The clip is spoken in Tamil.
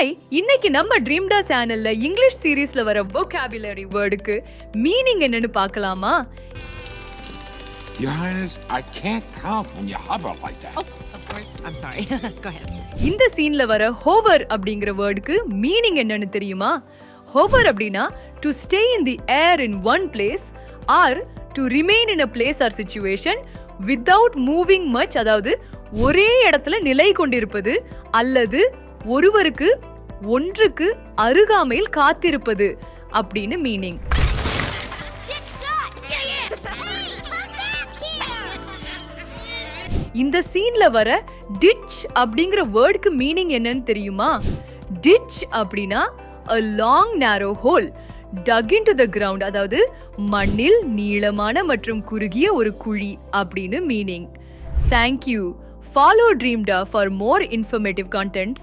ஹாய், இன்னைக்கு நம்ம ட்ரீம்டா சேனல்ல இங்கிலீஷ் சீரீஸ்ல வர vocabulary வேர்டுக்கு மீனிங் என்னன்னு பார்க்கலாமா? Your Highness, I can't count when you hover like that. Oh, of course. I'm sorry. Go ahead. இந்த சீன்ல வர hover அப்படிங்கிற வேர்டுக்கு மீனிங் என்னன்னு தெரியுமா? hover அப்படினா to stay in the air in one place or to remain in a place or situation without moving much, அதாவது ஒரே இடத்துல நிலை கொண்டிருப்பது அல்லது ஒருவருக்கு ஒன்றுக்கு அருகாமையில் காத்திருப்பது அப்படின்னு மீனிங். இந்த சீன்ல வர ditch அப்படிங்கிற வேர்டுக்கு மீனிங் என்னன்னு தெரியுமா? ditch அப்படினா a long narrow hole dug into the ground, அதாவது மண்ணில் நீளமான மற்றும் குறுகிய ஒரு குழி அப்படின்னு meaning. Thank you. Follow Dreamda for more informative contents.